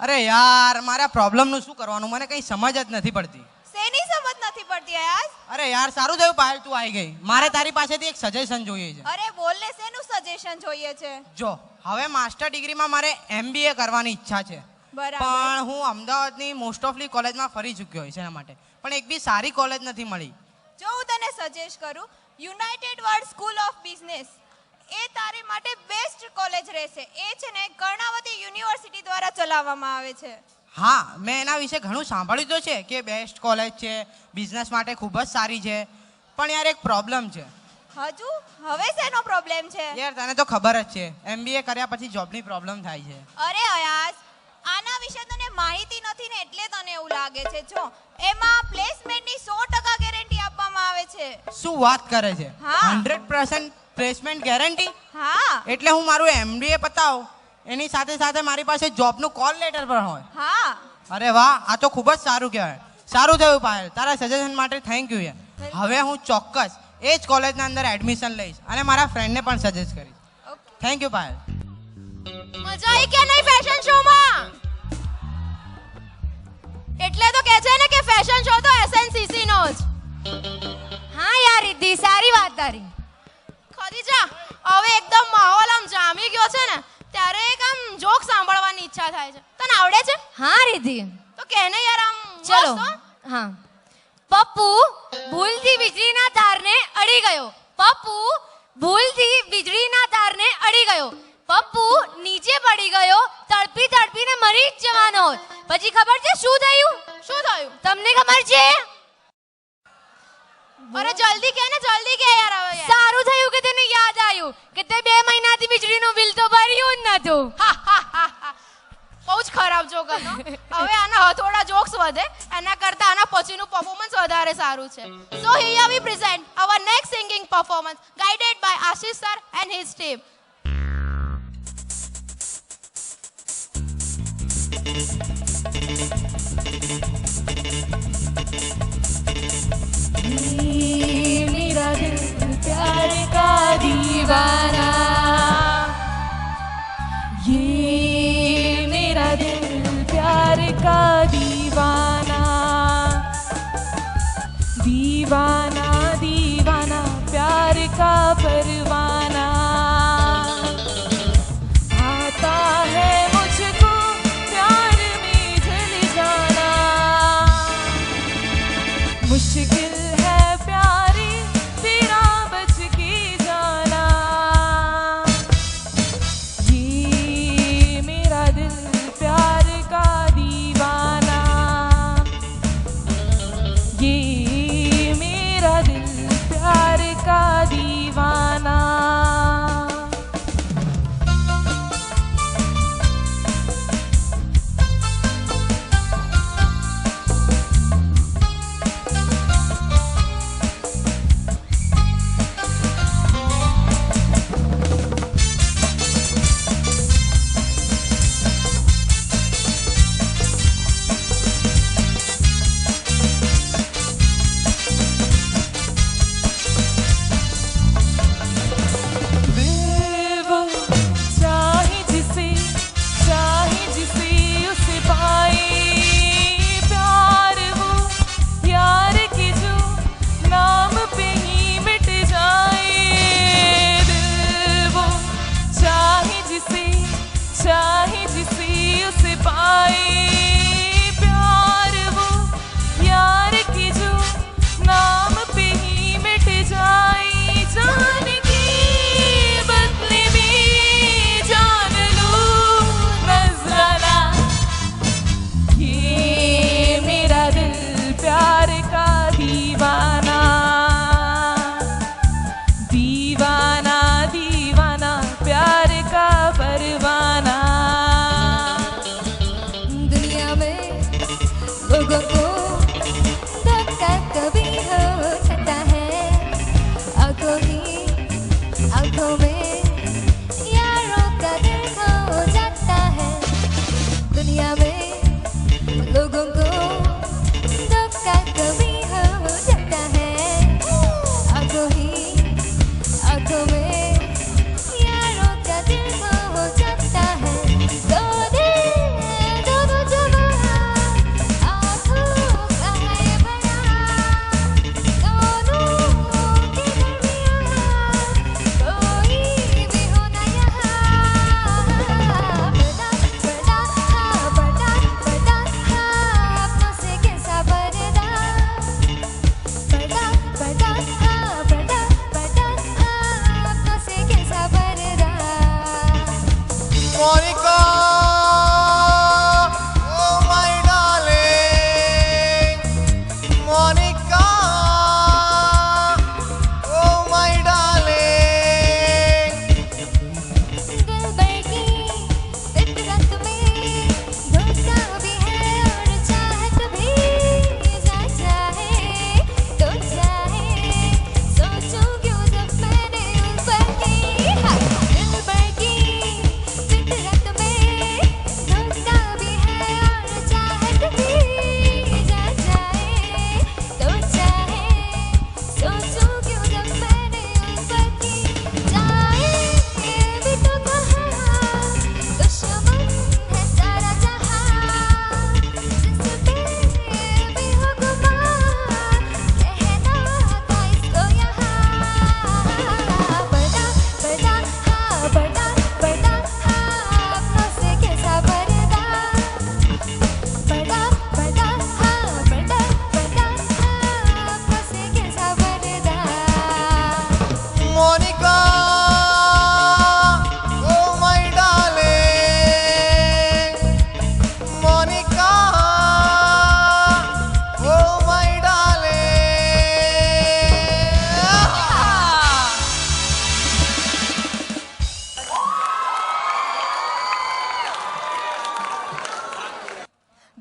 અરે યાર મારા પ્રોબ્લેમનું શું કરવાનું મને કંઈ સમજ જ નથી પડતી. શેની સમજ નથી પડતી આયાસ? અરે યાર સારું થયું પાયલ તું આવી ગઈ. મારે તારી પાસેથી એક સજેશન જોઈએ છે. અરે બોલ ને, શેનું સજેશન જોઈએ છે? જો હવે માસ્ટર ડિગ્રીમાં મારે MBA કરવાની ઈચ્છા છે. બરાબર. પણ હું અમદાવાદની મોસ્ટ ઓફલી કોલેજમાં ફરી ચૂક્યો હોય છે એના માટે, પણ એક બી સારી કોલેજ નથી મળી. જો હું તને સજેસ્ટ કરું, united world school of business એ તારી માટે બેસ્ટ કોલેજ રહેશે. એ છે ને કર્ણાવતી યુનિવર્સિટી દ્વારા ચલાવવામાં આવે છે. હા, મેં એના વિશે ઘણું સાંભળ્યું તો છે કે બેસ્ટ કોલેજ છે, બિઝનેસ માટે ખૂબ જ સારી છે. પણ યાર એક પ્રોબ્લેમ છે. હજુ હવે શેનો પ્રોબ્લેમ છે? યાર તને તો ખબર જ છે MBA કર્યા પછી જોબની પ્રોબ્લેમ થાય છે. અરે અયાસ, આના વિશે તને માહિતી નથી ને એટલે તને એવું લાગે છે. જો એમાં પ્લેસમેન્ટની 100% ગેરંટી આપવામાં આવે છે. શું વાત કરે છે? હા. 100% પ્લેસમેન્ટ ગેરંટી? હા એટલે હું મારું MBA પતાવું એની સાથે સાથે મારી પાસે જોબનું કોલ લેટર પણ હોય? હા. અરે વાહ, આ તો ખૂબ જ સારું કહેવાય. સારું થયું પાયલ, તારા સજેશન માટે થેન્ક યુ યાર. હવે હું ચોક્કસ એ જ કોલેજના અંદર એડમિશન લઈશ અને મારા ફ્રેન્ડને પણ સજેસ્ટ કરીશ. Thank you Payal. મજા આવી કે નહીં ફેશન શો માં? એટલે તો કહે છે ને કે ફેશન શો તો SNCC નો જ. હા યાર રિદ્ધિ, સારી વાત તારી. ખદીજા, હવે એકદમ માહોલ આમ જામી ગયો છે ને ત્યારે એક આમ જોક સાંભળવાની ઈચ્છા થાય છે. તને આવડે છે? હા રિદ્ધિ, તો કે ને યાર આમ ચલો. મસ્ત હો. હા. પપ્પુ ભૂલથી વીજળીના તારને અડી ગયો. પપ્પુ ભૂલથી વીજળીના તારને અડી ગયો. પપ્પુ નીચે પડી ગયો. તડપી તડપીને મરી જ જવાનો હોય. પછી ખબર છે શું થયું? શું થયું? તમને ખબર છે? અરે જલ્દી કે ને, જલ્દી કે યાર હવે યાર. સારું થયું કે તને યાદ આવ્યું કે તે 2 મહિનાથી વીજળીનું બિલ તો ભર્યું જ નતું. બહુ જ ખરાબ જોક હતો. હવે આના હથોડા જોક્સ વધે એના કરતા આના પછીનું પરફોર્મન્સ વધારે સારું છે. સો here we present our next singing performance guided by Ashish sir and his team. मेरा दिल प्यार का दीवाना, ये मेरा दिल प्यार का दीवाना, दीवाना दीवाना प्यार का परवाना, आता है मुझको प्यार में ढल जाना, मुश्किल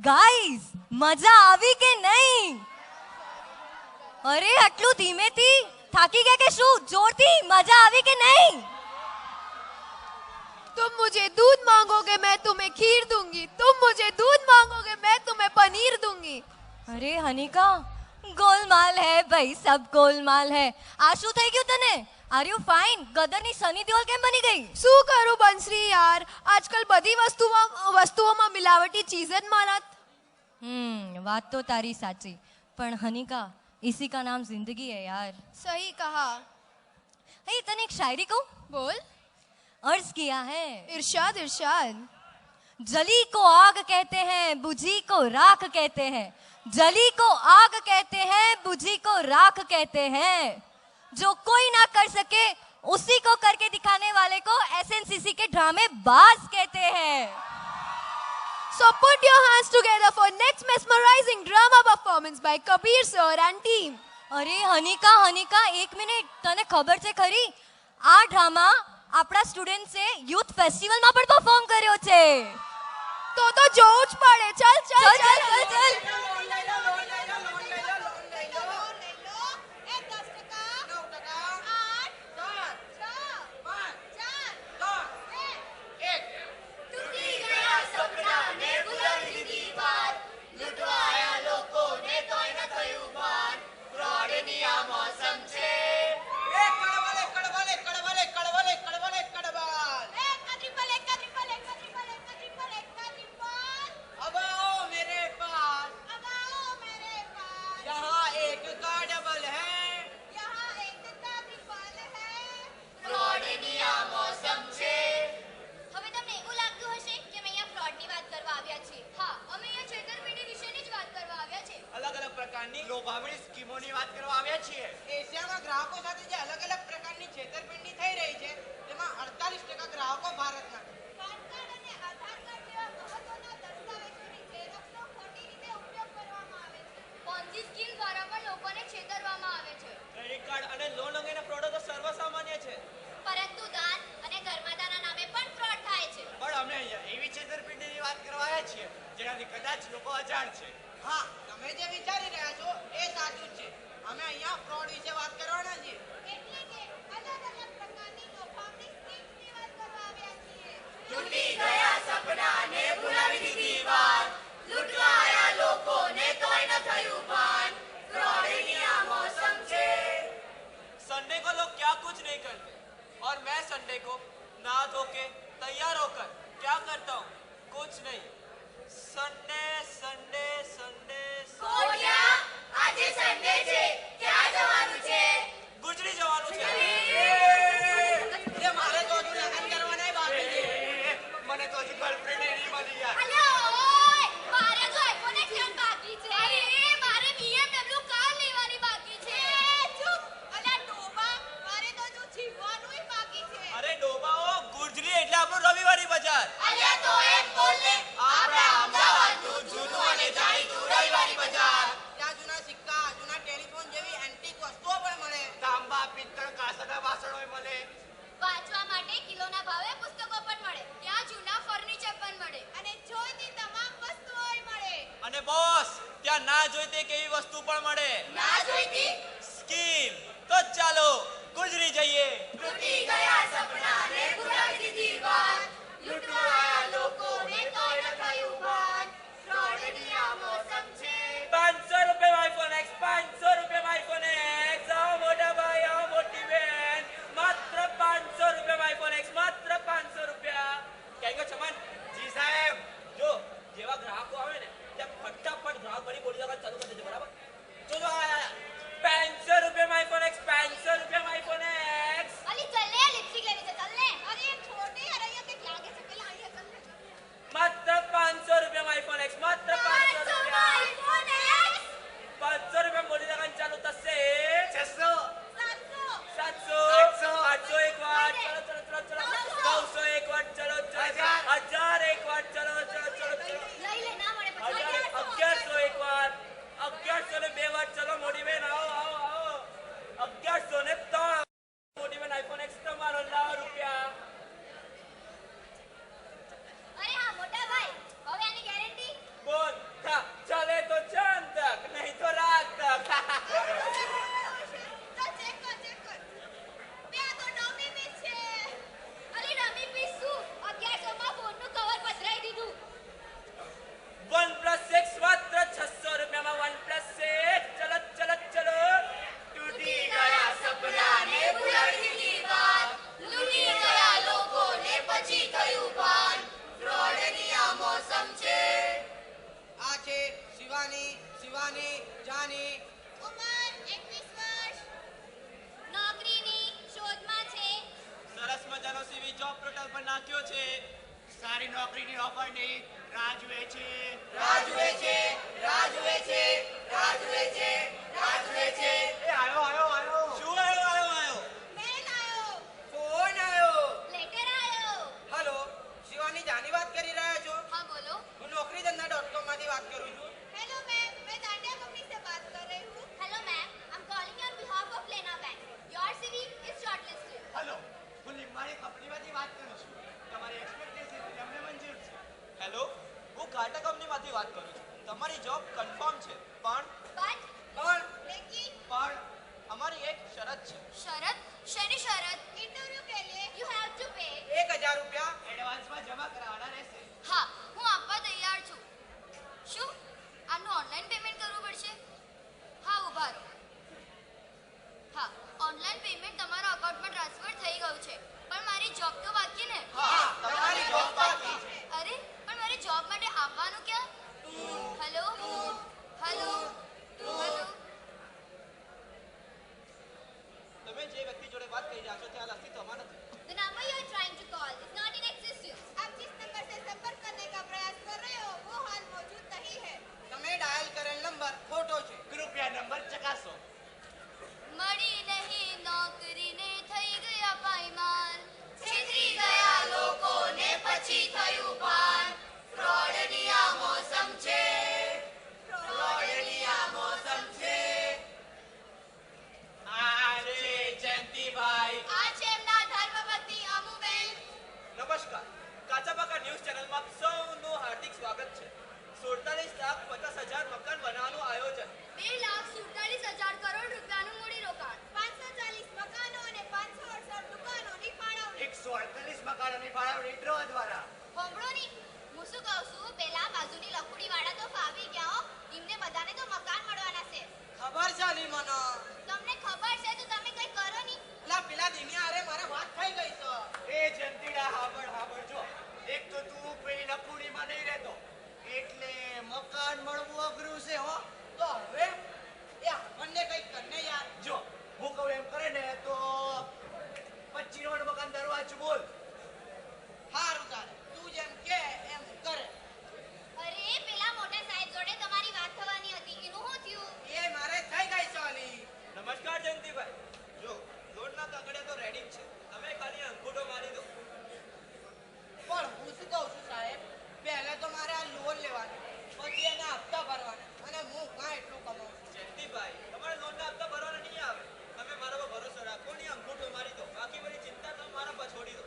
ગાઈઝ મજા આવી કે નહીં? અરે આટલું ધીમેથી થાકી ગયા કે શું? જોરથી મજા આવી કે નહીં? तुम मुझे दूध मांगोगे मैं तुम्हें खीर दूंगी, तुम मुझे दूध मांगोगे मैं तुम्हें पनीर दूंगी. અરે હનિકા ગોલમાલ હે ભાઈ, સબ ગોલમાલ હે. આ શું થઈ ગયું તને? Are you fine? ગદરની સની દેઓલ કેમ બની ગઈ? શું કરું બંસરી યાર, આજકાલ બધી વસ્તુઓમાં મિલાવટી ચીજ જ માનત. વાત તો તારી સાચી, પણ હનિકા इसी का नाम जिंदगी है यार. सही कहा. hey, तने एक शायरी कहूं? बोल. अर्ज किया है. इरशाद इरशाद. जली को आग कहते हैं, बुझी को राख कहते हैं. जली को आग कहते हैं, बुझी को राख कहते हैं. जो कोई ना कर सके उसी को करके दिखाने वाले को एसएनसीसी के ड्रामे बाज कहते हैं. So put your hands together for next mesmerizing drama performance by Kabir sir and team. અરે હનિકા હનિકા એક મિનિટ, તને ખબર છે ખરી આ ડ્રામા આપણા સ્ટુડન્ટ્સે યુથ ફેસ્ટિવલમાં પણ પરફોર્મ કર્યો છે. તો જોવું જ પડે. ચાલ ચાલ ચલ ચલ ચલ ચલ. લોભામણી સ્કીમોની વાત કરવા આવ્યા છીએ. એશિયામાં ગ્રાહકો સાથે જે અલગ અલગ પ્રકારની છેતરપિંડી થઈ રહી છે તેમાં 48% ગ્રાહકો ભારતના છે. પાન કાર્ડ અને આધાર કાર્ડ જેવા મહત્વના દસ્તાવેજોની ઝેરોક્ષનો ખોટી રીતે ઉપયોગ કરવામાં આવે છે. પોન્જી સ્કીમ દ્વારા પણ લોકોને છેતરવામાં આવે છે. ક્રેડિટ કાર્ડ અને લોન અંગેના ફ્રોડો તો સર્વસામાન્ય છે. પરંતુ દાન અને ધર્માદાના નામે પણ ફ્રોડ થાય છે. પણ અમે અહીંયા એવી છેતરપિંડીની વાત કરવા આવ્યા છીએ જેનાથી કદાચ લોકો અજાણ છે. હા, તમે જે વિચારી રહ્યા છો એ સાચું જ છે. અમે અહીંયા ફ્રોડ વિશે વાત કરવાના છીએ. એટલે કે અલગ અલગ પ્રકારની લોભામણી સ્કીમ્સની વાત કરવા આવ્યા છીએ. તૂટી ગયા સપનાને ભૂલાવી દીધી વાત, લૂંટવાયા લોકોને તોય ન થયું ભાન, ફ્રોડની આ મૌસમ છે. संडे को लोग क्या कुछ नहीं करते और मैं संडे को नहा धो के तैयार होकर क्या करता हूँ? कुछ नहीं. संडे संडे संडे કોડિયા આજે સન્ડે છે, ક્યાં જવાનું છે? ગુજરી જવાનું છે. એ મારે તો હજુ લગ્ન કરવાના બાકી છે. મને તો હજી ગર્લફ્રેન્ડ નહીં મળી યાર. અલ્યા ઓય, મારે તો આઈફોન 11 બાકી છે. અરે મારે BMW કાર લેવાની બાકી છે. ચૂપ. અલ્યા ડોબા, મારે તો હજુ જીવવાનુંય બાકી છે. અરે ડોબાઓ, ગુજરી એટલે આપણું રવિવારી બજાર. અલ્યા તો એક બોલ ને. આપણા અમદાવાદનું જૂનું અને જાણીતું રવિવારી બજાર. ત્યાં જૂના સિક્કા, જૂના ટેલિફોન જેવી એન્ટિક વસ્તુઓ પણ મળે. તાંબા, પિત્તળ, કાંસાના વાસણો મળે. વાંચવા માટે કિલોના ભાવે પુસ્તકો પણ મળે. ત્યાં જૂના ફર્નિચર પણ મળે. અને જોઈતી તમામ વસ્તુઓય મળે. અને બોસ, ત્યાં ના જોઈતી કેવી વસ્તુ પણ મળે. ના જોઈતી સ્કીમ. તો ચાલો ગુજરી જઈએ. તૂટી ગયા સપનાને ભૂલાવી દીધી વાત, લૂંટવાયા લોકોને તોય ન થયું ભાન, ફ્રોડની આ મૌસમ છે. 500 રૂપિયા આઈફોન એક્સ, 500 રૂપિયા આઈફોન એક્સ. આવો મોટા ભાઈ, આવો મોટી બહેન, માત્ર 500 રૂપિયા આઈફોન એક્સ, માત્ર 500 રૂપિયા. ક્યાં ગયો ચમન? જી સાહેબ. જો જેવા ગ્રાહકો આવે ને ત્યાં ફટાફટ ગ્રાહક ભરી બોલી જવા ચાલુ કરી દેજો, બરાબર? જો જો આયા 500 રૂપિયા આઈફોન એક્સ, 500 રૂપિયા આઈફોન એક્સ. અલી ચલ લે, લિપસ્ટિક લેવી છે, ચલ લે. અરે છોડે યાર, અહીંયા કંઈક લાગે છે. પેલા અહીંયા ચાલ ને. શિવાની શિવાની જાની. ઉંમર 21 વર્ષ. નોકરીની શોધમાં છે. સરસ મજાનો સીવી જોબ પોર્ટલ પર નાખ્યો છે. સારી નોકરીની ઓફરની રાહ જુએ છે. એ આયો. શું આયો? મેલ આયો. ફોન આવ્યો. લેટર આવ્યો. હલો, શિવાની જાની વાત કરી રહ્યા છો? હા બોલો. હું નોકરી ધંધા.com માંથી વાત કરું છું. हेलो मैम, मैं दांडिया कंपनी से बात कर रही हूँ. Hello ma'am, I am calling on behalf of Lena bank. Your CV is shortlisted. Hello, હું લીંબાણી કંપનીમાંથી વાત કરું છું. તમારી એક્સપેક્ટેશન અમને મંજૂર છે. હેલો, હું કાટા કંપનીમાંથી વાત કરું છું. તમારી જોબ કન્ફર્મ છે, પણ लेकिन અમારી એક શરત છે. શરત? શેની શરત? इंटरव्यू के लिए યુ હેવ ટુ પે. 1000 રૂપિયા. એડવાન્સમાં જમા કરાવવાના રહેશે. હા, હું આપવા તૈયાર છું. શું આનું ઓનલાઈન પેમેન્ટ કરવું પડશે? હા, ઊભા રહો. હા, ઓનલાઈન પેમેન્ટ તમારા અકાઉન્ટમાં ટ્રાન્સફર થઈ ગયું છે, પણ મારી જોબ તો બાકી ને. તમારી જોબ બાકી છે. અરે, પણ મારે જોબ માટે આવવાનું ક્યાં? Hello hello hello. તમે જે વ્યક્તિ જોડે વાત કરી રહ્યા છો ત્યાં અસ્તિત્વમાં નથી. The number you are trying to call is not in existence. आप जिस नंबर से संपर्क करने का प्रयास कर रहे हो वो हाल मौजूद नहीं है. તમે ડાયલ કરેલ નંબર ખોટો છે. કૃપયા નંબર ચકાસો. મળી નહીં નોકરીને થઈ ગયા પાયમાલ. છેતરી ગયા લોકોને પછી થયું ભાન. ફ્રોડની આ મોસમ છે. અરે જયંતિભાઈ. આ છે એમના ધર્મપત્ની અમુબેન. નમસ્કાર. કાચા પાકા ન્યૂઝ ચેનલમાં આપ સૌનું હાર્દિક સ્વાગત છે. 47,50,000 મકાન બનાવવાનું આયોજન. 2,47,000 કરોડ રૂપિયાનું મૂડીરોકાણ. 540 મકાનો અને 568 દુકાનોની ફાળવણી. 148 મકાનોની ફાળવણી ડ્રો દ્વારા. હોંભળોની, હું શું કહું છું, પેલા બાજુની લખુડીવાળા તો ફાવી ગયા હો. એમને બધાને તો મકાન મળવાના છે. ખબર છે અલી મને. તમને ખબર છે તો તમે કંઈ કરો નહીં. અલા પેલા દિનિયા અરે મારે વાત થઈ ગઈ છે. એ જંતીડા હાબળ જો. એક તો તું પેલી લખુડીમાં નહીં રહેતો એટલે મકાન મળવું અઘરું છે હો. તો હવે એ આપણને કંઈક કરને યાર. જો હું કહું એમ કરે ને તો 25 નંબર મકાન દરવાજો બોલ. હારું તારે તું જેમ કે એમ કરે. અરે પેલા મોટા સાહેબ જોડે તમારી વાત થવાની હતી, એનું શું થયું? એ મારે થઈ ગઈ છે અલી. નમસ્કાર જયંતિભાઈ. જો લોનના કાગળિયા તો રેડી જ છે. તમે ખાલી અંગૂઠો મારી દો. પણ હું શું કહું છું સાહેબ, પહેલે તો મારે આ લોન લેવાની, પછી એના હપ્તા ભરવાના, અને હું કાં એટલું કમાઉં છું. જયંતિભાઈ, તમારે લોનના હપ્તા ભરવાના નહીં આવે. તમે મારા પર ભરોસો રાખો ને અંગૂઠો મારી દો. બાકી બધી ચિંતા તમે મારા પર છોડી દો.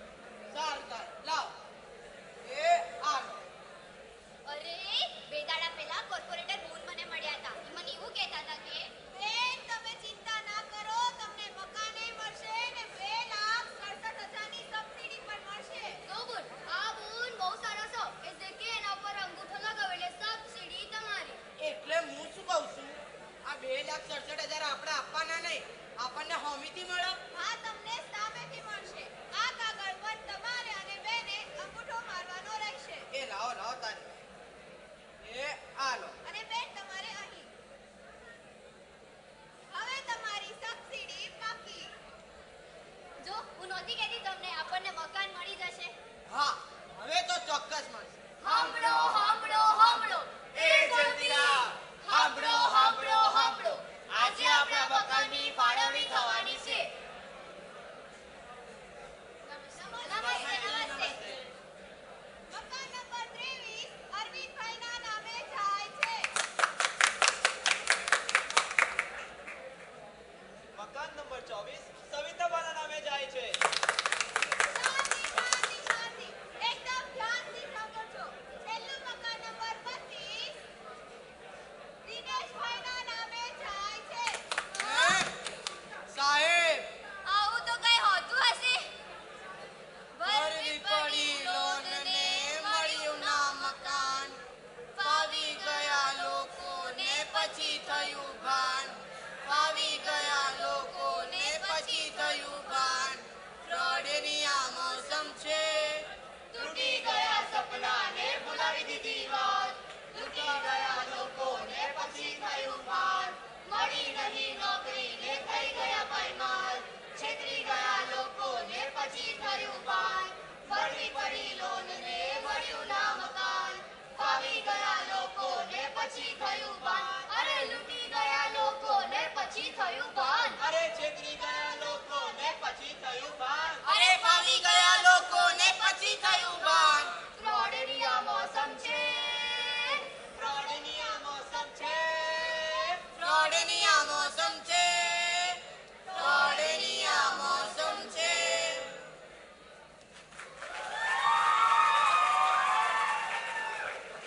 પછી થયું ભાન, અરે લૂંટી ગયા લોકોને પછી થયું ભાન, અરે છેતરી ગયા લોકોને પછી થયું ભાન, અરે ફાવી ગયા લોકોને પછી થયું ભાન. ફ્રોડની આ મોસમ છે, ફ્રોડની આ મોસમ છે, ફ્રોડની આ મોસમ છે, ફ્રોડની આ મોસમ છે.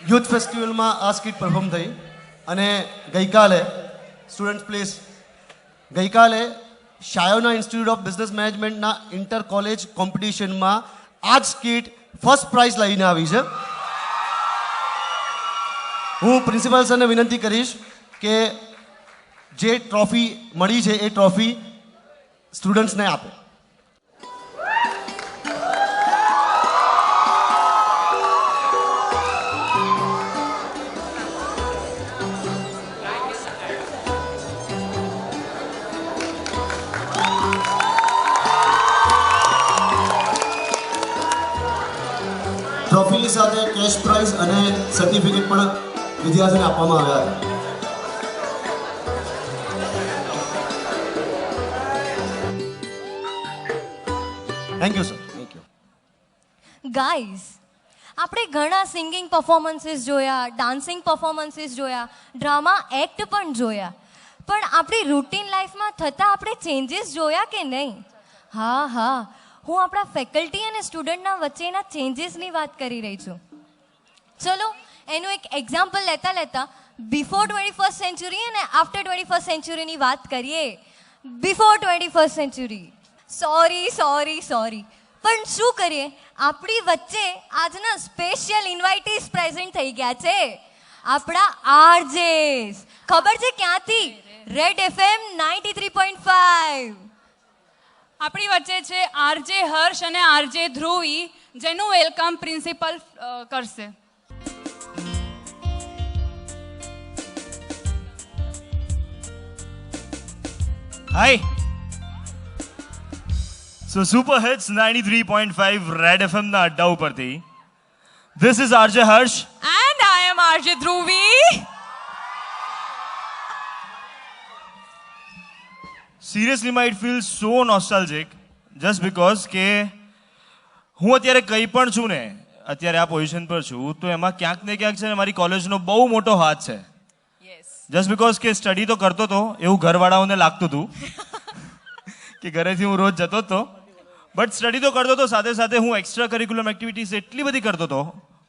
યુથ ફેસ્ટિવલમાં આ સ્કીટ પરફોર્મ થઈ અને ગઈકાલે સ્ટુડન્ટ્સ પ્લેસ ગઈકાલે શાયોના ઇન્સ્ટિટ્યૂટ ઓફ બિઝનેસ મેનેજમેન્ટના ઇન્ટર કોલેજ કોમ્પિટિશનમાં આ જ સ્કીટ ફર્સ્ટ પ્રાઇઝ લઈને આવી છે. હું પ્રિન્સિપાલ સરને વિનંતી કરીશ કે જે ટ્રોફી મળી છે એ ટ્રોફી સ્ટુડન્ટ્સને આપે. ટ્રોફીની સાથે કેશ પ્રાઇઝ અને સર્ટિફિકેટ પણ વિદ્યાર્થીઓને આપવામાં આવ્યા હતા. Thank you sir, thank you. Guys આપણે ઘણા સિંગિંગ પરફોર્મન્સીસ જોયા, ડાન્સિંગ પરફોર્મન્સીસ જોયા, ડ્રામા એક્ટ પણ જોયા, પણ આપણી રૂટીન લાઈફમાં થતા આપણે ચેન્જીસ જોયા કે નહીં? હા, હું આપણા ફેકલ્ટી અને સ્ટુડન્ટના વચ્ચેના ચેન્જીસની વાત કરી રહી છું. ચલો એનું એક એક્ઝામ્પલ લેતા બિફોર 21st સેન્ચુરી અને આફ્ટર 21st સેન્ચુરીની વાત કરીએ. બિફોર 21st સેન્ચુરી, સોરી, પણ શું કરીએ, આપણી વચ્ચે આજના સ્પેશિયલ ઇન્વાઇટીસ પ્રેઝન્ટ થઈ ગયા છે, આપણા આરજેસ. ખબર છે ક્યાંથી? Red FM 93.5. આપણી વચ્ચે છે આરજે હર્ષ અને આરજે ધ્રુવી, જેનું વેલકમ પ્રિન્સિપલ કરશે. Hi. So Super Hits 93.5 Red FM ના અડ્ડા ઉપરથી This is RJ Harsh And I am RJ Dhruvi. Seriously might feel so nostalgic just because કે હું અત્યારે કંઈ પણ છું ને, અત્યારે આ પોઝિશન પર છું તો એમાં ક્યાંક ને ક્યાંક છે ને મારી કોલેજનો બહુ મોટો હાથ છે. જસ્ટ બીકોઝ કે સ્ટડી તો કરતો હતો એવું ઘરવાળાઓને લાગતું હતું કે ઘરેથી હું રોજ જતો હતો, બટ સ્ટડી તો કરતો હતો, સાથે સાથે હું એક્સ્ટ્રા કરિક્યુલમ એક્ટિવિટીઝ એટલી બધી કરતો હતો.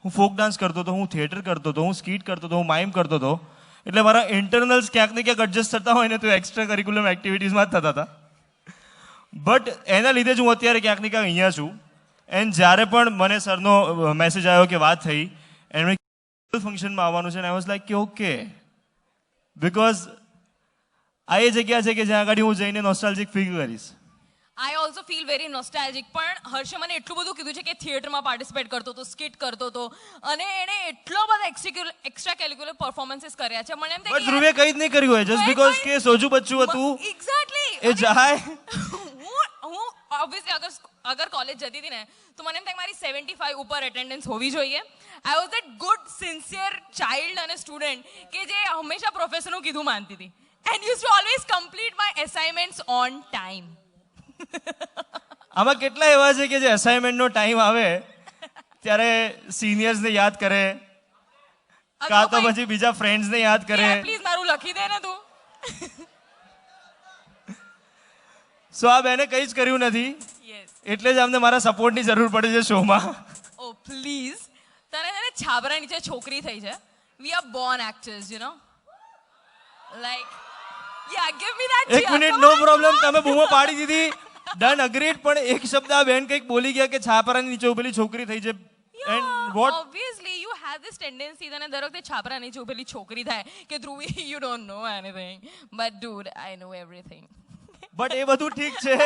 હું ફોક ડાન્સ કરતો હતો, હું થિયેટર કરતો હતો, હું સ્કીટ કરતો હતો, હું માઇમ કરતો હતો. એટલે મારા ઇન્ટરનલ્સ ક્યાંક ને ક્યાંક એડજસ્ટ થતા હોય ને તો એક્સ્ટ્રા કરિક્યુલમ એક્ટિવિટીઝમાં જ થતા હતા. બટ એના લીધે જ હું અત્યારે ક્યાંક ને ક્યાંક અહીંયા છું. એન્ડ જ્યારે પણ મને સરનો મેસેજ આવ્યો કે વાત થઈ એમણે ફંક્શનમાં આવવાનું છે, અને આઈ વોઝ લાઈક કે ઓકે, બીકોઝ આ એ જગ્યા છે કે જ્યાં આગળ હું જઈને નોસ્ટાલ્જિક ફીલ કરીશ. I also feel very nostalgic. પણ હર્ષે મને એટલું બધું કીધું છે કે થિયેટરમાં પાર્ટિસિપેટ કરતો હતો, સ્કિટ કરતો હતો, અને એણે એટલો બધા એક્સ્ટ્રા કેલ્ક્યુલર પરફોર્મન્સીસ કર્યા છે. મને એમ થાય બટ ધ્રુવે કંઈ જ નહીં કર્યું હોય, જસ્ટ બીકોઝ કે સોજુ બચ્ચું હતું એક્ઝેક્ટલી એ જાય. હું ઓબ્વિયસલી અગર કોલેજ જતી હતી ને તો મને એમ થાય મારી 75 ઉપર એટેન્ડન્સ હોવી જોઈએ. I was that good sincere child અને સ્ટુડન્ટ કે જે હંમેશા પ્રોફેસરનું કીધું માનતી હતી and use to always complete my assignments on time. આમાં કેટલા એવા છે કે જે અસાઇનમેન્ટનો ટાઈમ આવે ત્યારે સિનિયર્સને યાદ કરે, કાં તો પછી બીજા ફ્રેન્ડ્સને યાદ કરે. પ્લીઝ મારું લખી દે ને તું. સો આ બેને કંઈ જ કર્યું નથી, એટલે જ અમને મારા સપોર્ટની જરૂર પડે છે શોમાં. ઓ પ્લીઝ, તને છાબરા નીચે છોકરી થઈ છે. We are Born actors, you know, like yeah give me that. એક મિનિટ, નો પ્રોબ્લેમ, તમે બૂમો પાડી દીધી, ડન, અગ્રીડ, પણ એક શબ્દ આ બેન કંઈક બોલી ગયા કે છાપરાની નીચે ઉભેલી છોકરી થઈ છે. And what? Obviously you have this tendency, તને દર વખતે છાપરા નીચે ઉભેલી છોકરી થાય કે Dhruvi you don't know anything, but dude I know everything. But એ બધું ઠીક છે,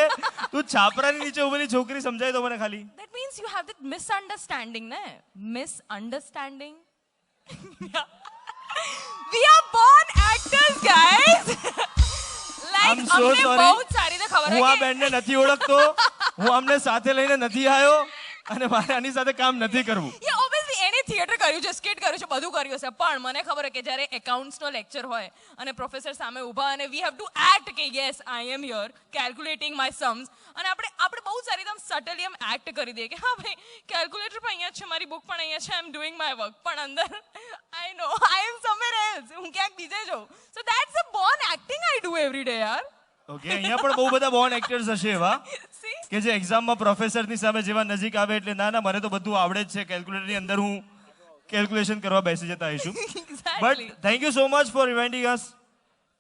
તું છાપરાની નીચે ઉભેલી છોકરી સમજાય તો મને ખાલી. That means you have that misunderstanding, ne? Misunderstanding. We are born actors, guys. Like I'm so અમને sorry. બહુ જ સારી રીતે ખબર હું આ છે બેનને નથી ઓળખતો, હું આમને સાથે લઈને નથી આવ્યો અને મારે આની સાથે કામ નથી કરવું. Yeah, obviously any થિયેટર કર્યું છે, સ્કિટ કર્યું છે, બધું કર્યું છે, પણ મને ખબર છે કે જ્યારે એકાઉન્ટ્સનો લેક્ચર હોય અને પ્રોફેસર સામે ઊભા અને વી હેવ ટુ એક્ટ કે yes I am here calculating my sums, અને આપણે બહુ સારી એકદમ સટલી એમ એક્ટ કરી દઈએ કે હા ભાઈ કેલ્ક્યુલેટર પણ અહીંયા છે, મારી બુક પણ અહીંયા છે, આઈ એમ ડુઈંગ માય વર્ક, પણ અંદર આઈ નો આઈ એમ સમવેર એલ્સ, હું ક્યાંક બીજે જાઉં. સો that's a Born acting I do every day યાર. ઓકે, અહીંયા પણ બહુ બધા બોર્ન એક્ટર્સ હશે એવા કે જે એક્ઝામમાં પ્રોફેસરની સામે જેવા નજીક આવે એટલે ના મને તો બધું આવડે જ છે, કેલ્ક્યુલેટરની અંદર હું કેલ્ક્યુલેશન કરવા બેસી જતા આવીશું. But thank you so much for inviting us.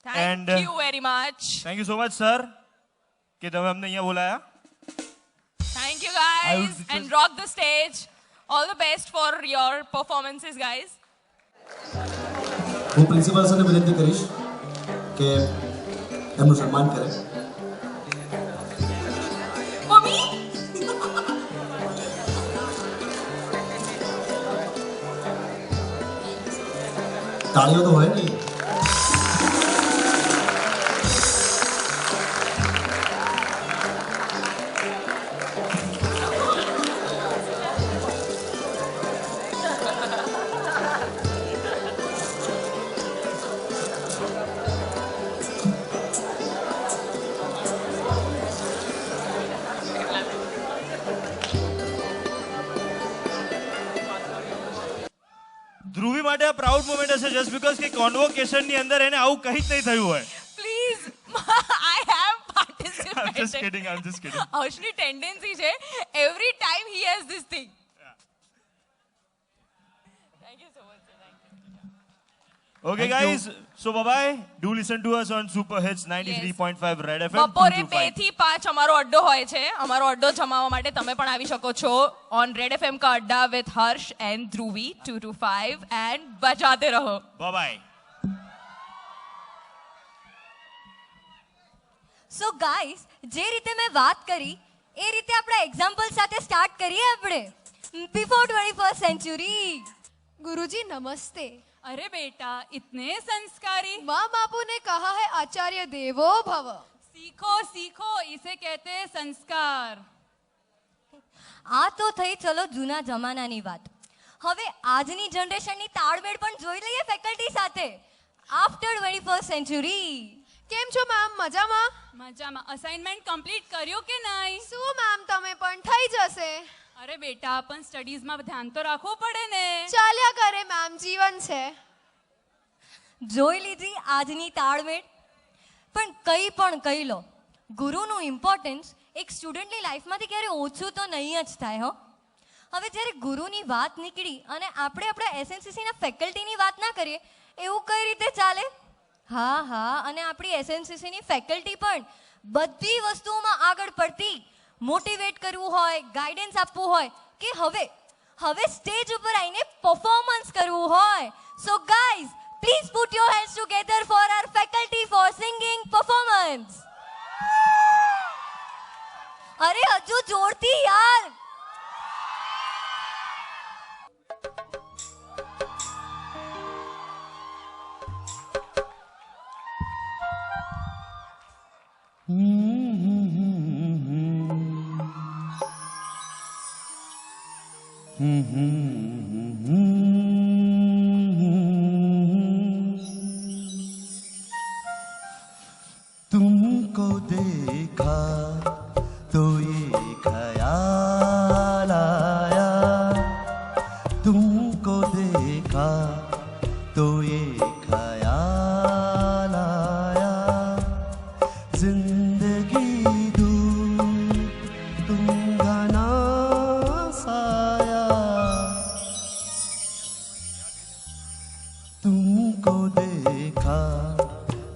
Thank you very much. Thank you so much sir કે તમે અમને અહીંયા બોલાયા. Thank you guys and rock the stage. All the best for your performances guys. હું principal સરને વિનંતી કરીશ કે એમનું સન્માન કરે. મમ્મી તાળીઓ તો હોય ને. ધ્રુવી માટે આ પ્રાઉડ મોમેન્ટ હશે જસ્ટ બીકોઝ કે કોન્વોકેશનની અંદર એને આવું કંઈ જ નહીં થયું હોય. Please I have participated. I'm just kidding. હર્ષની ટેન્ડન્સી છે every time he has this thing. Thank you so much. Okay guys, so bye-bye. Do listen to us on Super Hits 93.5 Red FM. બપોરે 2 થી 5 અમારો અડ્ડો હોય છે. અમારો અડ્ડો જમાવવા માટે તમે પણ આવી શકો છો on Red FM का अड्डा with Harsh and Dhruvi 2 to 5 and बजाते रहो. Bye-bye. સો ગાઈસ, જે રીતે મેં વાત કરી એ રીતે આપણા એક્ઝામ્પલ સાથે સ્ટાર્ટ કરીએ આપણે. Before 21st century. गुरुजी नमस्ते. अरे बेटा इतने संस्कारी. माँ बापू ने कहा है आचार्य देवो भव. सीखो सीखो इसे कहते हैं संस्कार. આ તો થઈ ચલો જૂના જમાનાની વાત. હવે આજની જનરેશનની તાળમેળ પણ જોઈ લઈએ ફેકલ્ટી સાથે. After 21st century. કેમ છો મેમ? મજામાં? મજામાં. અસાઇનમેન્ટ કમ્પ્લીટ કર્યો કે નહીં? શું મેમ, તમે પણ થઈ જશે. અરે બેટા પણ સ્ટડીઝમાં ધ્યાન તો રાખવું પડે ને. ચાલ્યા કરે મેમ, જીવન છે. જોઈ લીધી આજની તાળમેળ. પણ કંઈ પણ કહી લો, ગુરુનું ઇમ્પોર્ટન્સ એક સ્ટુડન્ટની લાઈફમાંથી ક્યારે ઓછું તો નહીં જ થાય હો. હવે જ્યારે ગુરુની વાત નીકળી અને આપણે આપણા એસએનસીસીના ફેકલ્ટીની વાત ના કરીએ એવું કઈ રીતે ચાલે? હા, અને આપણી એસએનસીસીની ફેકલ્ટી પણ બધી વસ્તુઓમાં આગળ પડતી. મોટિવેટ કરવું હોય, ગાઈડન્સ આપવું હોય કે હવે સ્ટેજ ઉપર આવીને પરફોર્મન્સ કરવું હોય. So guys, please put your hands together for our faculty for singing performance. અરે હજુ જોરથી યાર. तुमको देखा तो ये ख्याल आया, तुमको देखा तो ये ख्याल आया, जिंदगी दूर तुम घना साया, तुमको देखा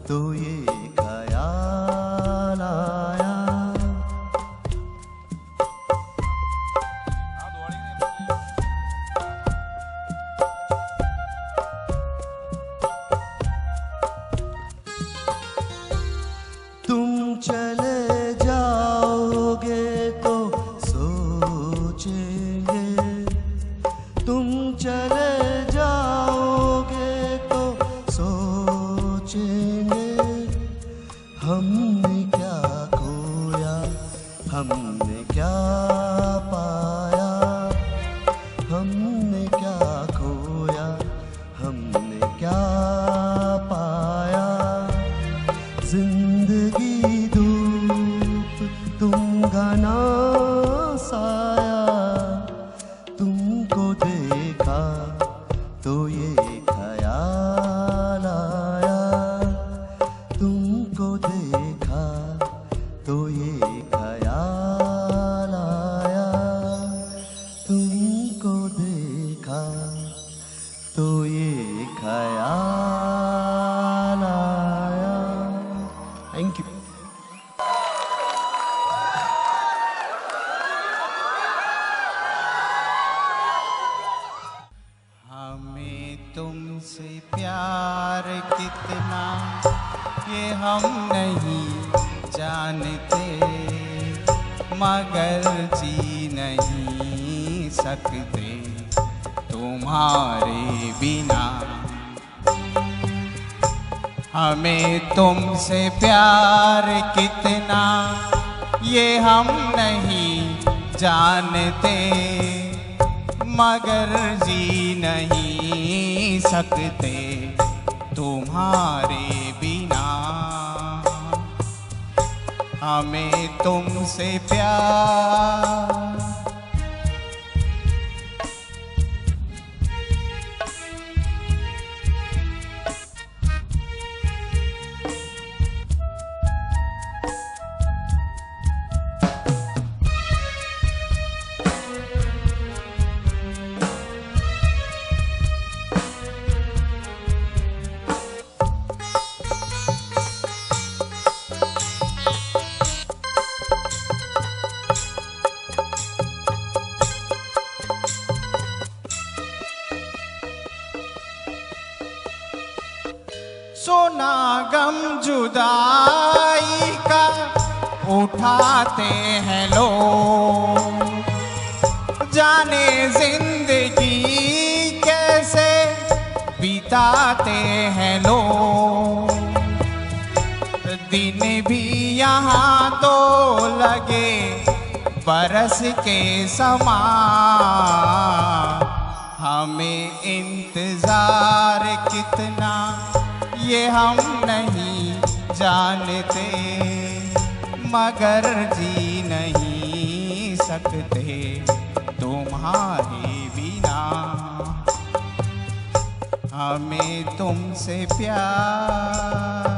तो ये ख्याल आया. तुम चले जाओगे तो सोचेंगे, तुम चले जाओगे तो क्या पाया, जिंदगी धूप तुम घना साया, तुमको देखा तो ये ख्याल आया, तुमको देखा तो ये ख्याल आया, तुमको देखा तो ये ख्याल आया। Thank you. हमें तुमसे प्यार कितना ये हम नहीं जानते, मगर जी नहीं सकते तुम्हारे बिना। हमें तुमसे प्यार कितना ये हम नहीं जानते, मगर जी नहीं सकते तुम्हारे बिना। हमें तुमसे प्यार सोना गम जुदाई का उठाते हैं लोग, जाने जिंदगी कैसे बिताते हैं लोग। दिन भी यहाँ तो लगे बरस के समान, हमें इंतजार कितना ये हम नहीं जानते, मगर जी नहीं सकते तुम्हारे बिना। हमें तुमसे प्यार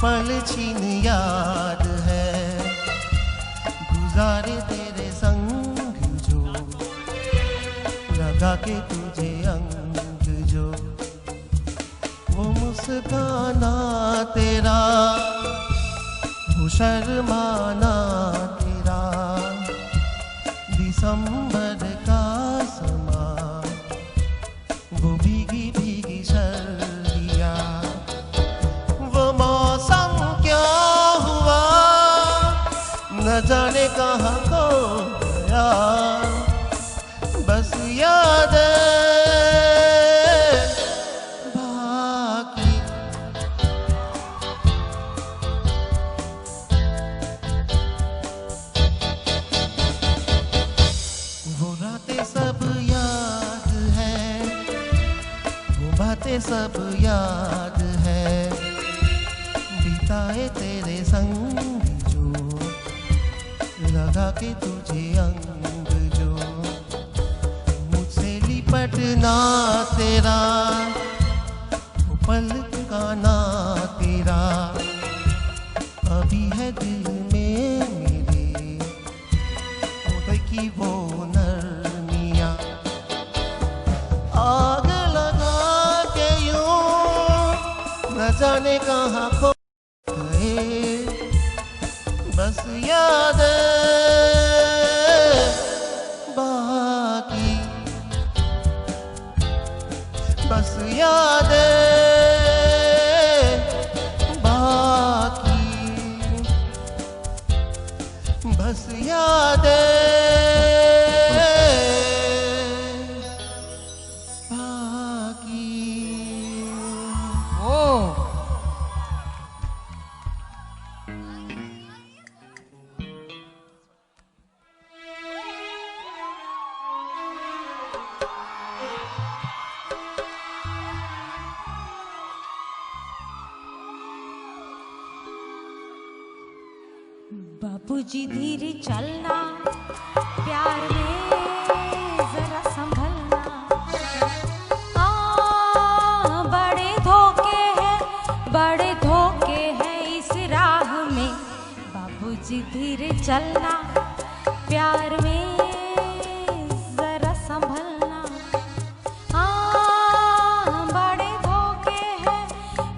पल छीन याद है, गुजारे तेरे संग जो लगा के तुझे अंग जो। वो मुस्काना तेरा, वो शर्माना तेरा, दिसंबर का समा, वो भीगी भीगी सर्दियाँ, न जाने कहाँ खो गया, बस याद बाकी। वो रातें सब याद है, वो बातें सब याद है, बिताए तेरे संग लगा के तुझे अंग जो। मुझसे लिपटना तेरा, वो पल का ना तेरा, अभी है दिल में मेरे होठ की वो नरमियाँ। आग लगा के यूं न जाने कहाँ खो गए, बस याद बाकी। बस यादें बाकी, बस यादें बाकी। बाबूजी धीरे चलना, प्यार में जरा संभलना, बड़े धोखे हैं, बड़े धोखे हैं इस राह में। बाबूजी धीरे चलना, प्यार में जरा संभलना, बड़े धोखे हैं,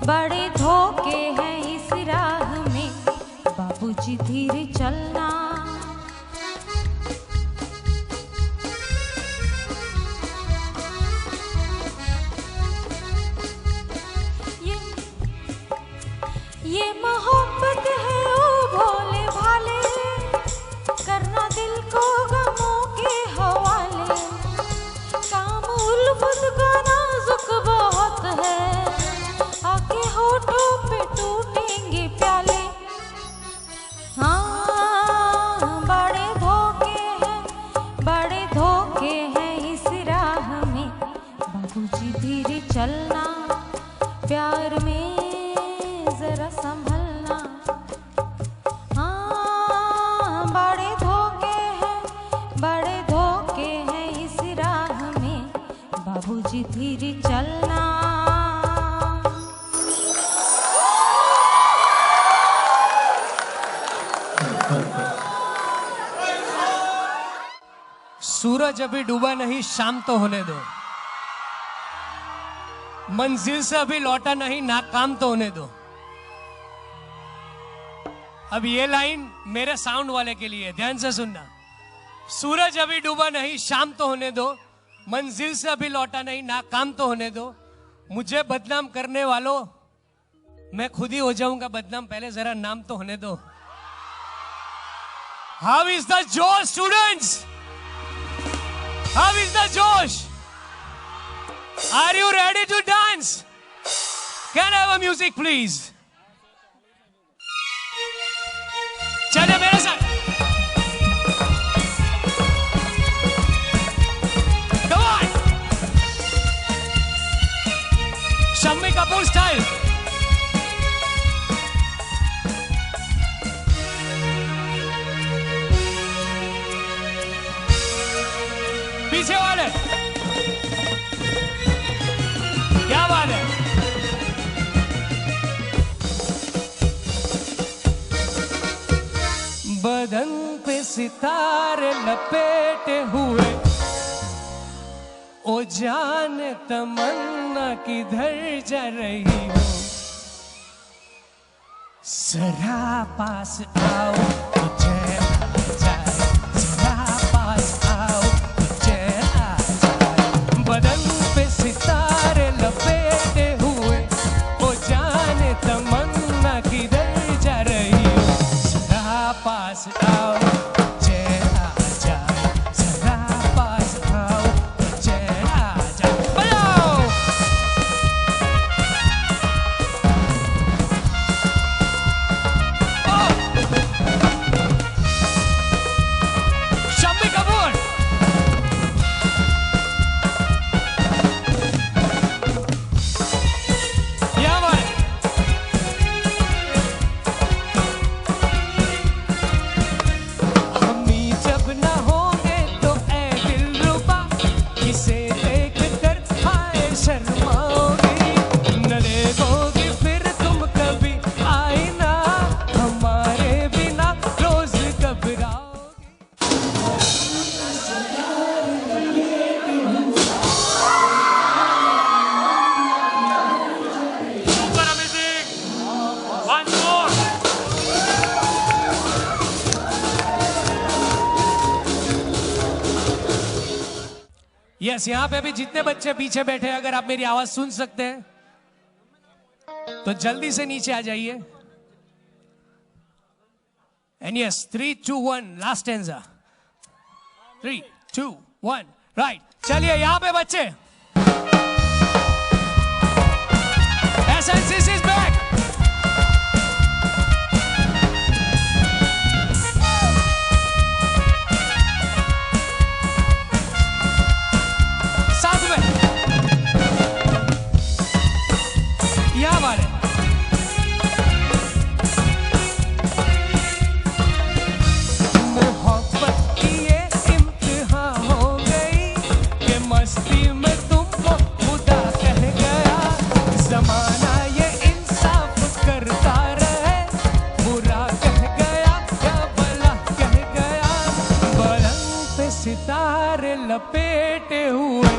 बड़े धोखे हैं इस राह में। बाबूजी धीरे चलना। ये मोहब्बत है ओ भोले भाले, करना दिल को गमों के हवाले। काम उल्फत का नाजुक बहुत है, आके होठों पे टूटेंगे प्याले। बड़े धोखे हैं, बड़े धोखे हैं इस राह में। बाबूजी धीरे चलना, प्यार में जरा संभलना, बड़े धोखे हैं, बड़े धोखे हैं इस राह में। बाबूजी धीरे चलना। सूरज अभी डूबा नहीं, शाम तो होने दो। मंजिल से अभी लौटा नहीं, नाकाम तो होने दो। अब ये लाइन मेरे साउंड वाले के लिए, ध्यान से सुनना। सूरज अभी डूबा नहीं, शाम तो होने दो। मंजिल से अभी लौटा नहीं, नाकाम तो होने दो। मुझे बदनाम करने वालों, मैं खुद ही हो जाऊंगा बदनाम, पहले जरा नाम तो होने दो। हाउ इज द जोश students? How is the Josh? Are you ready to dance? Can I have a music please? चले मेरे साथ। Come on. Shammi Kapoor style. पीछे वाले क्या बात है? बदन पे सितारे लपेटे हुए, ओ जान तमन्ना किधर जा रही हो? जरा पास आओ तो चैन आ जाए, जरा पास आओ तो चैन आ जाए। बदन पे सितारे लपेटे हुए, ओ जाने तमन्ना किधर जा रही हो? जरा पास आओ तो चैन आ जाए, जरा पास आओ तो चैन आ जाए। बजाओ। यस, यहाँ पे भी जितने बच्चे पीछे बैठे हैं, अगर आप मेरी आवाज सुन सकते हैं तो जल्दी से नीचे आ जाइए. And yes, 3, 2, 1, last stanza. 3, 2, 1, right. चलिए यहाँ पे बच्चे. SNCC is back. साथ में यहाँ वाले. मोहब्बत की ये इम्तिहान हो गई कि मस्ती में तुमको खुदा कह गया. जमाना ये इंसाफ करता रहे, बुरा कह गया या भला कह गया. पलंग पे सितारे लपेटे हुए,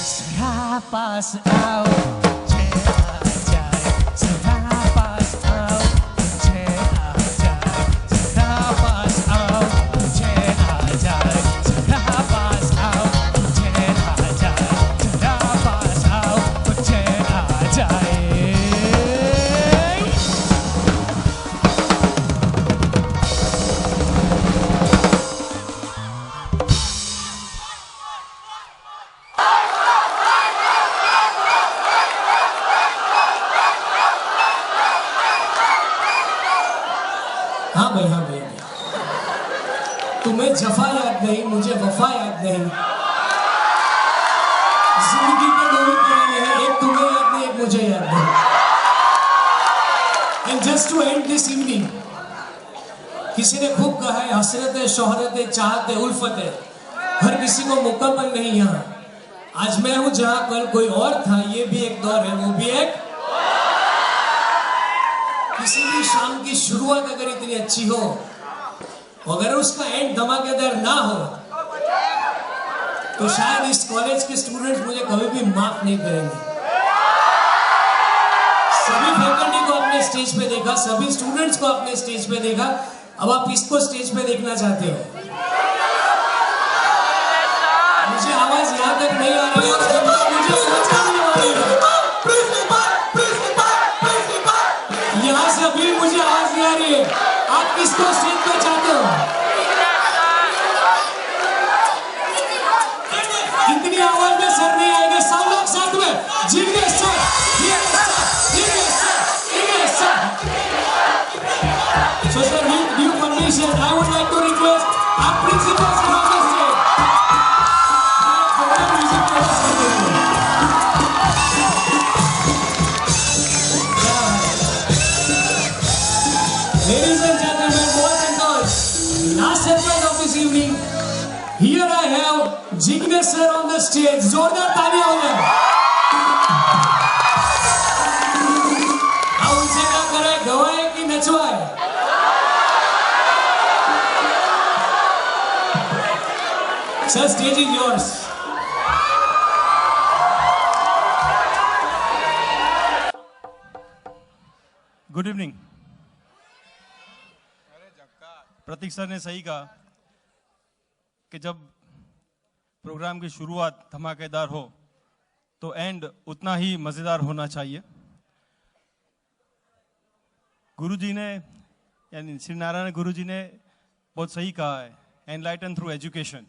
जरा पास आओ मुझे आ जाए, जरा पास आओ मुझे आ जाए, जरा पास आओ मुझे आ जाए, जरा पास आओ मुझे आ जाए, जरा पास आओ मुझे आ जाए. हाँ भाई, हाँ भाई, तुम्हें जफा याद नहीं, मुझे वफा याद नहीं. जिंदगी के दो ही पुराने हैं, एक तुम्हें याद नहीं, एक मुझे याद नहीं. And just to end this evening, किसी ने खूब कहा है, हसरत है, शोहरत है, चाहत है, उल्फत है, हर किसी को मुकम्मल नहीं यहाँ. आज मैं हूँ जहाँ कल कोई और था, ये भी एक दौर है, वो भी एक. किसी भी शाम की शुरुआत अगर इतनी अच्छी हो, अगर उसका एंड धमाकेदार ना हो, तो शायद इस कॉलेज के स्टूडेंट्स मुझे कभी भी माफ नहीं करेंगे. सभी फैकल्टी को अपने स्टेज पे देखा, सभी स्टूडेंट्स को अपने स्टेज पे देखा. अब आप इसको स्टेज पे देखना चाहते हो. मुझे आवाज यहाँ तक नहीं आ रही है, मुझे सोचना नहीं आ रही है. यहाँ से अभी मुझे आवाज नहीं आ रही है. आप किसको स्टेज पे चाहते हो? इतनी आवाज में सर नहीं आएंगे. सब लोग साथ में Jignesh sir, Jignesh sir. So sir, due permission, I would like to request our principal to come on stage. Ladies and gentlemen, boys and girls, last surprise of this evening. Here I have Jignesh sir on the stage. जोरदार तालियां हो जाए. अब उनसे क्या करें, गवाए कि नचवाए? Sir, stage is yours. Good evening. Prateek sir ने सही कहा कि जब प्रोग्राम की शुरुआत धमाकेदार हो तो एंड उतना ही मज़ेदार होना चाहिए. गुरुजी ने, यानी श्री नारायण गुरुजी ने बहुत सही कहा है, एनलाइटन थ्रू एजुकेशन.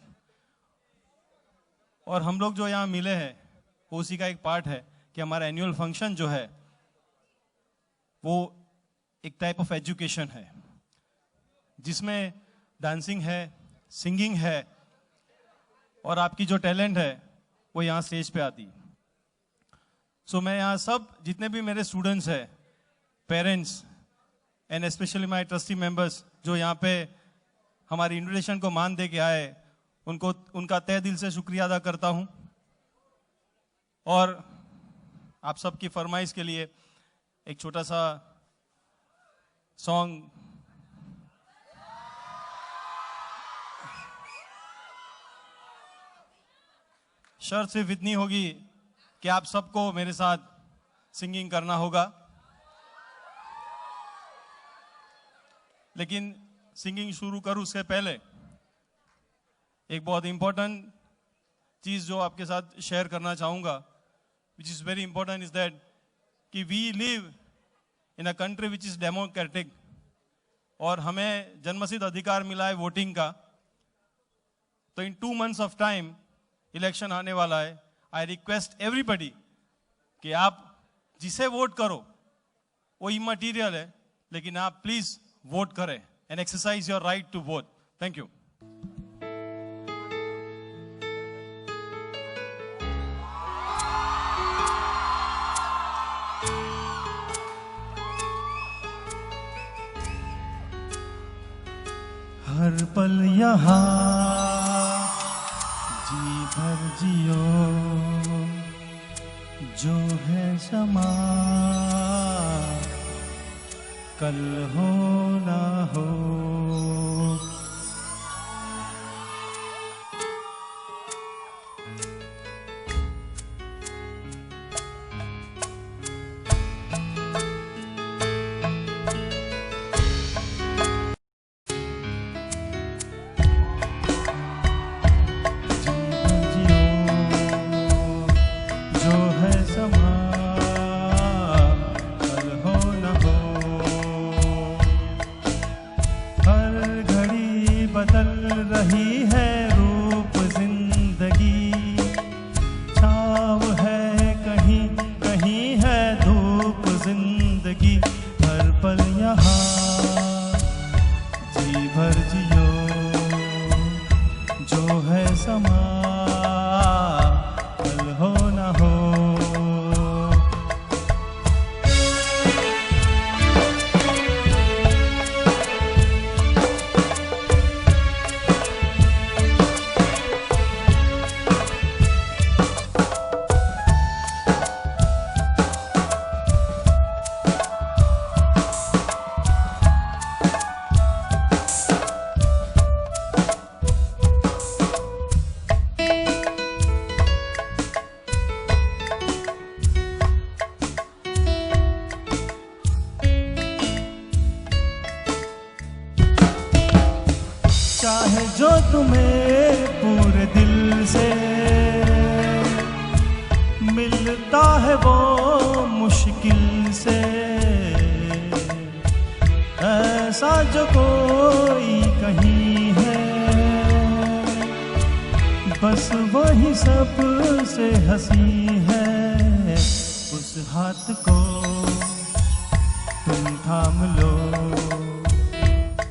और हम लोग जो यहाँ मिले हैं वो उसी का एक पार्ट है कि हमारा एनुअल फंक्शन जो है वो एक टाइप ऑफ एजुकेशन है, जिसमें डांसिंग है, सिंगिंग है, और आपकी जो टैलेंट है वो यहाँ स्टेज पे आती. सो मैं यहाँ सब जितने भी मेरे स्टूडेंट्स हैं, parents and specially my trustee members जो यहाँ पे हमारी इन्विटेशन को मान दे के आए, उनको उनका तहे दिल से शुक्रिया अदा करता हूँ. और आप सबकी फरमाइश के लिए एक छोटा सा सॉन्ग शर्त सिर्फ इतनी होगी कि आप सबको मेरे साथ सिंगिंग करना होगा. लेकिन सिंगिंग शुरू करूं उससे पहले एक बहुत इंपॉर्टेंट चीज जो आपके साथ शेयर करना चाहूंगा, which is very important, is that कि we live in a country which is democratic और हमें जन्मसिद्ध अधिकार मिला है वोटिंग का। तो इन 2 months ऑफ टाइम इलेक्शन आने वाला है। आई रिक्वेस्ट एवरीबडी कि आप जिसे वोट करो वो इमटेरियल है, लेकिन आप प्लीज वोट करें and exercise your right to vote. Thank you. हर पल यहाँ जी भर जियो, जो है समा कल हो ना हो। बदल रही है रूप जिंदगी, छाव है कहीं कहीं है धूप जिंदगी। हर पल यहाँ जी भर जियो, जो है समा कल हो ना हो। चाहे जो तुम्हें पूरे दिल से मिलता है वो मुश्किल से, ऐसा जो कोई कहीं है बस वही सबसे हंसी है। उस हाथ को तुम थाम लो,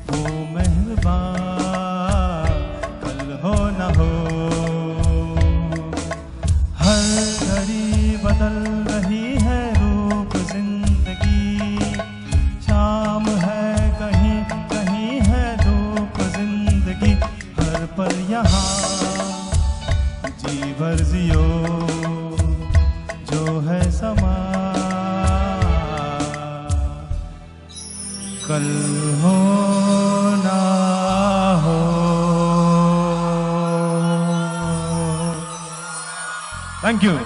वो मेहरबान हो न हो। हर घड़ी बदल रही है रूप जिंदगी, शाम है कहीं कहीं है धूप जिंदगी। हर पल यहाँ जी भर जियो, जो है समा कल हो ना हो। Thank you.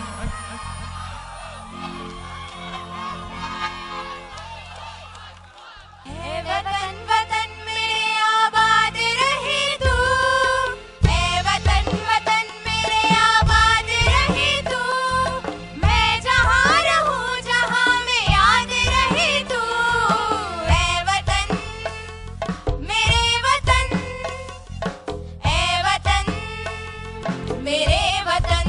वतन वतन मेरे आबाद रहे तू, वतन वतन मेरे आबाद रहे तू। मैं जहाँ रहूँ जहाँ में याद रहे तू। वतन मेरे वतन, वतन मेरे वतन।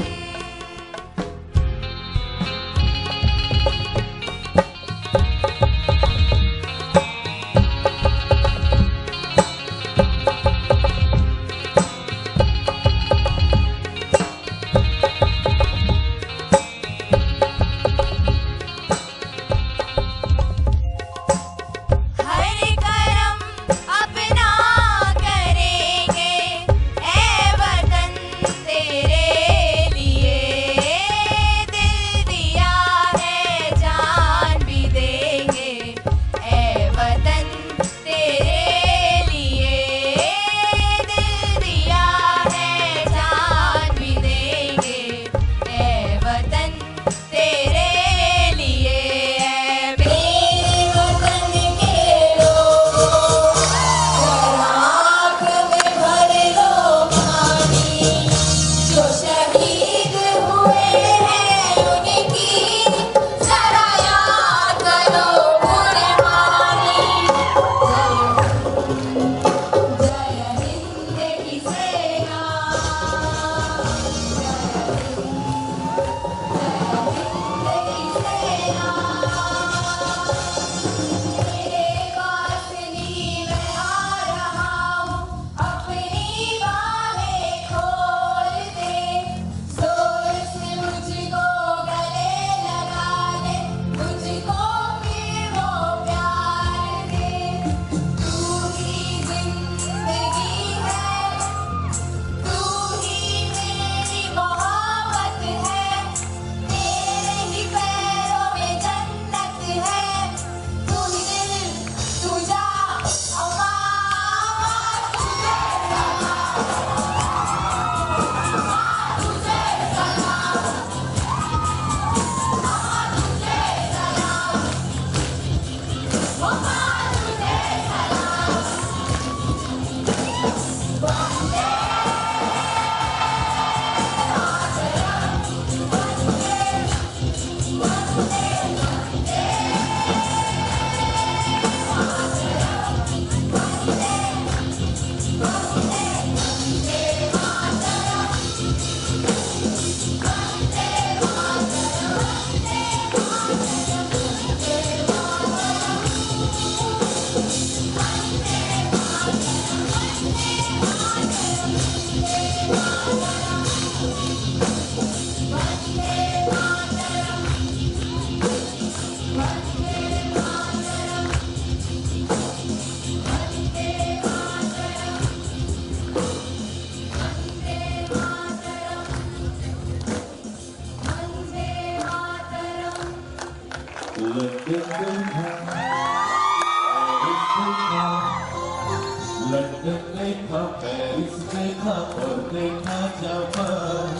पेरिस देखा और देखा जापान,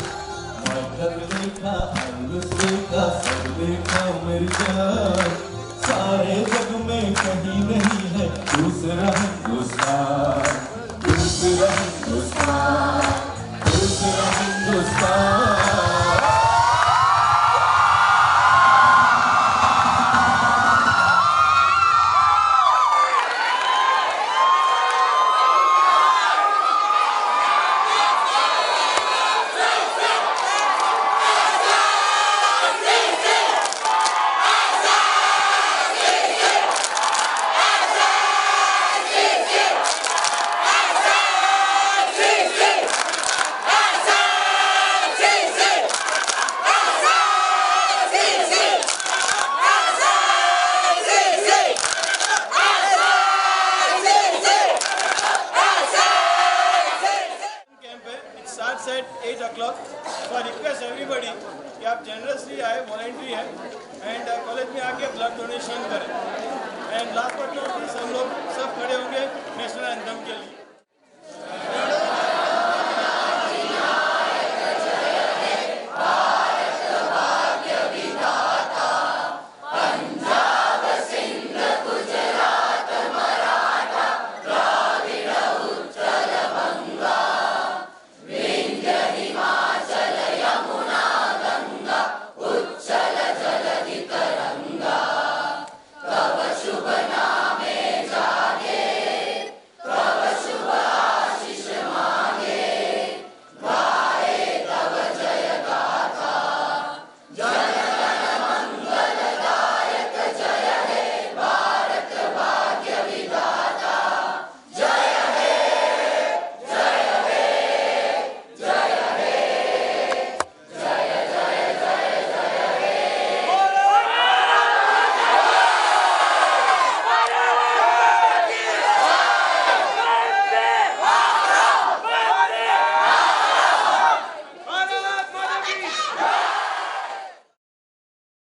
माइकल देखा, एंगस देखा, सब देखा मेरी जान। सारे जग में कहीं नहीं है दूसरा हिंदुस्तान, दूसरा हिंदुस्तान, दूसरा Hindustan. starts at 8 o'clock. So I request everybody कि आप जनरसली आए, वॉलेंट्री है एंड कॉलेज में आके ब्लड डोनेशन करें। And last but not least हम लोग सब खड़े होंगे नेशनल एंथम के लिए।